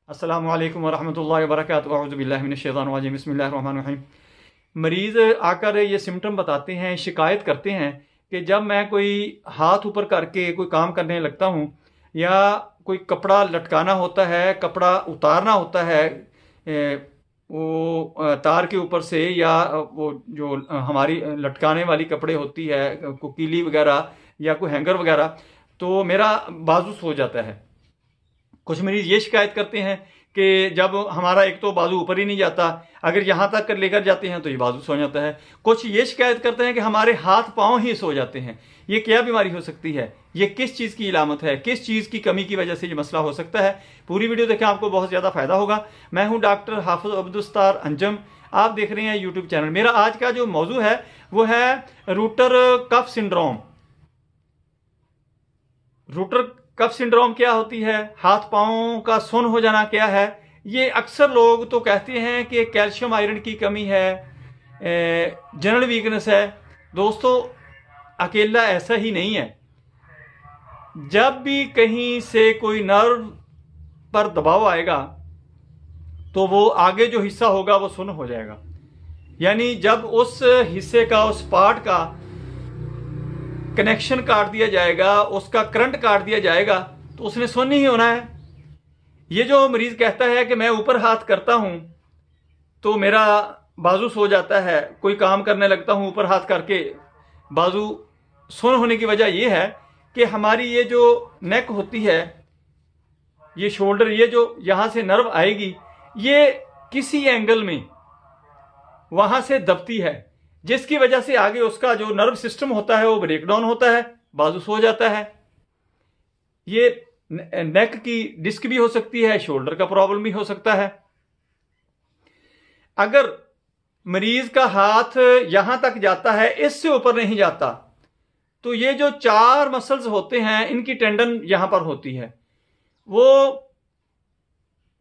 अस्सलामु अलैकुम वरहमतुल्लाहि वबरकातुहू अऊज़ु बिल्लाहि मिनश शैतानिर रजीम बिस्मिल्लाहिर रहमानिर रहीम। मरीज़ आकर ये सिम्टम बताते हैं, शिकायत करते हैं कि जब मैं कोई हाथ ऊपर करके कोई काम करने लगता हूँ या कोई कपड़ा लटकाना होता है, कपड़ा उतारना होता है तार के ऊपर से, या वो जो हमारी लटकाने वाली कपड़े होती है, कीली वगैरह या कोई हैंगर वगैरह, तो मेरा बाजू सो जाता है। कुछ मरीज ये शिकायत करते हैं कि जब हमारा एक तो बाजू ऊपर ही नहीं जाता, अगर यहाँ तक कर लेकर जाते हैं तो ये बाजू सो जाता है। कुछ ये शिकायत करते हैं कि हमारे हाथ पांव ही सो जाते हैं। ये क्या बीमारी हो सकती है? ये किस चीज़ की इलामत है? किस चीज़ की कमी की वजह से ये मसला हो सकता है? पूरी वीडियो देखें, आपको बहुत ज़्यादा फायदा होगा। मैं हूँ डॉक्टर हाफिज अब्दुस्तार अंजम, आप देख रहे हैं यूट्यूब चैनल। मेरा आज का जो मौजू है वो है रूटर कफ सिंड्रोम। रूटर कफ सिंड्रोम क्या होती है, हाथ पांव का सुन्न हो जाना क्या है? ये अक्सर लोग तो कहते हैं कि कैल्शियम आयरन की कमी है, जनरल वीकनेस है। दोस्तों, अकेला ऐसा ही नहीं है। जब भी कहीं से कोई नर्व पर दबाव आएगा तो वो आगे जो हिस्सा होगा वो सुन्न हो जाएगा। यानी जब उस हिस्से का, उस पार्ट का कनेक्शन काट दिया जाएगा, उसका करंट काट दिया जाएगा, तो उसने सुन्न ही होना है। ये जो मरीज कहता है कि मैं ऊपर हाथ करता हूं तो मेरा बाजू सो जाता है, कोई काम करने लगता हूं ऊपर हाथ करके बाजू सुन्न होने की वजह यह है कि हमारी ये जो नेक होती है, ये शोल्डर, ये जो यहां से नर्व आएगी, ये किसी एंगल में वहां से दबती है, जिसकी वजह से आगे उसका जो नर्व सिस्टम होता है वो ब्रेक डाउन होता है, बाजू सो जाता है। ये नेक की डिस्क भी हो सकती है, शोल्डर का प्रॉब्लम भी हो सकता है। अगर मरीज का हाथ यहां तक जाता है, इससे ऊपर नहीं जाता, तो ये जो 4 मसल्स होते हैं, इनकी टेंडन यहां पर होती है। वो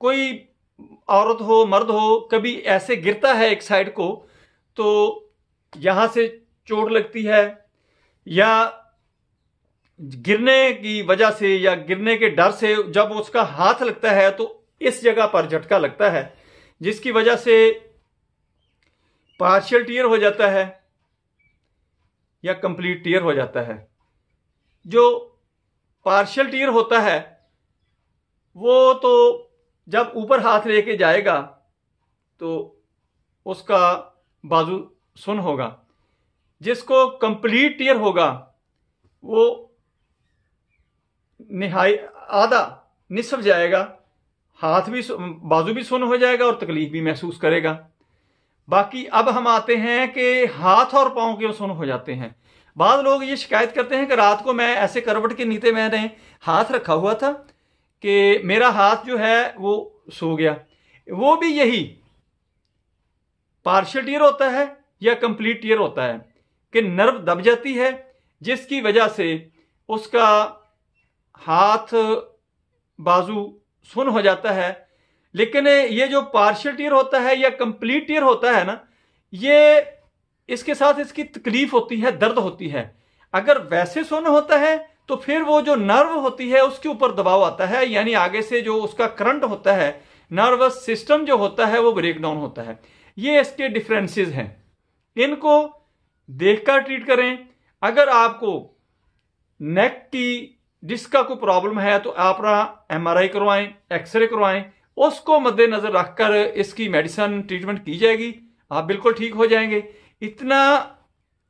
कोई औरत हो, मर्द हो, कभी ऐसे गिरता है एक साइड को तो यहां से चोट लगती है, या गिरने की वजह से या गिरने के डर से जब उसका हाथ लगता है तो इस जगह पर झटका लगता है, जिसकी वजह से पार्शियल टियर हो जाता है या कंप्लीट टियर हो जाता है। जो पार्शियल टियर होता है वो तो जब ऊपर हाथ लेके जाएगा तो उसका बाजू सुन्न होगा। जिसको कंप्लीट टियर होगा वो निहाई आधा निसफ जाएगा, हाथ भी बाजू भी सुन्न हो जाएगा और तकलीफ भी महसूस करेगा। बाकी अब हम आते हैं कि हाथ और पांव क्यों सुन्न हो जाते हैं। बाद लोग ये शिकायत करते हैं कि रात को मैं ऐसे करवट के नीचे मैंने हाथ रखा हुआ था कि मेरा हाथ जो है वो सो गया। वो भी यही पार्शियल टियर होता है या कंप्लीट टियर होता है कि नर्व दब जाती है, जिसकी वजह से उसका हाथ बाजू सुन्न हो जाता है। लेकिन ये जो पार्शियल टियर होता है या कंप्लीट टियर होता है ना, ये इसके साथ इसकी तकलीफ होती है, दर्द होती है। अगर वैसे सुन्न होता है तो फिर वो जो नर्व होती है उसके ऊपर दबाव आता है, यानी आगे से जो उसका करंट होता है, नर्वस सिस्टम जो होता है वो ब्रेक डाउन होता है। ये इसके डिफरेंसेस हैं, इनको देखकर ट्रीट करें। अगर आपको नेक की डिस्क का कोई प्रॉब्लम है तो आप MRI करवाएं, एक्सरे करवाएं, उसको मद्देनजर रखकर इसकी मेडिसिन ट्रीटमेंट की जाएगी, आप बिल्कुल ठीक हो जाएंगे। इतना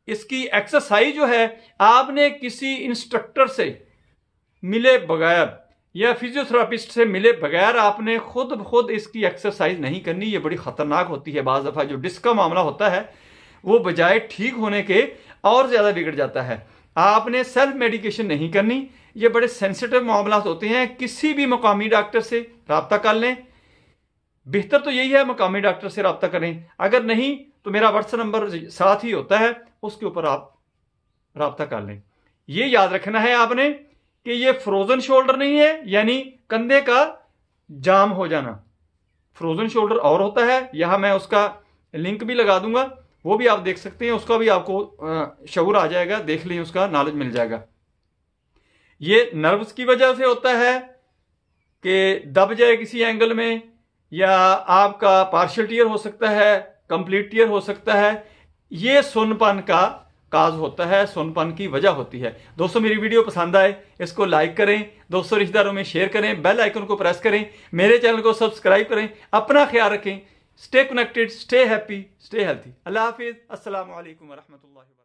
इसकी एक्सरसाइज जो है, आपने किसी इंस्ट्रक्टर से मिले बगैर या फिजियोथेरापिस्ट से मिले बगैर आपने खुद ब खुद इसकी एक्सरसाइज नहीं करनी। ये बड़ी खतरनाक होती है। बाज़ दफ़ा जो डिस्क का मामला होता है वो बजाय ठीक होने के और ज़्यादा बिगड़ जाता है। आपने सेल्फ मेडिकेशन नहीं करनी, ये बड़े सेंसिटिव मामला होते हैं। किसी भी मकामी डॉक्टर से रब्ता कर लें, बेहतर तो यही है मकामी डॉक्टर से रब्ता करें। अगर नहीं तो मेरा व्हाट्सएप नंबर साथ ही होता है, उसके ऊपर आप रब्ता कर लें। ये याद रखना है आपने कि ये फ्रोजन शोल्डर नहीं है, यानी कंधे का जाम हो जाना। फ्रोजन शोल्डर और होता है, यहां मैं उसका लिंक भी लगा दूंगा, वो भी आप देख सकते हैं, उसका भी आपको शऊर आ जाएगा, देख लें, उसका नॉलेज मिल जाएगा। ये नर्व्स की वजह से होता है, कि दब जाए किसी एंगल में, या आपका पार्शियल टीयर हो सकता है, कंप्लीट टीयर हो सकता है। ये सुन्नपन का काज होता है, सुन्नपन की वजह होती है। दोस्तों मेरी वीडियो पसंद आए इसको लाइक करें, दोस्तों रिश्तेदारों में शेयर करें, बेल आइकन को प्रेस करें, मेरे चैनल को सब्सक्राइब करें। अपना ख्याल रखें, stay connected, stay happy, stay healthy. अल्लाह हाफिज, अस्सलाम वालेकुम व रहमतुल्लाहि व बरकातहू।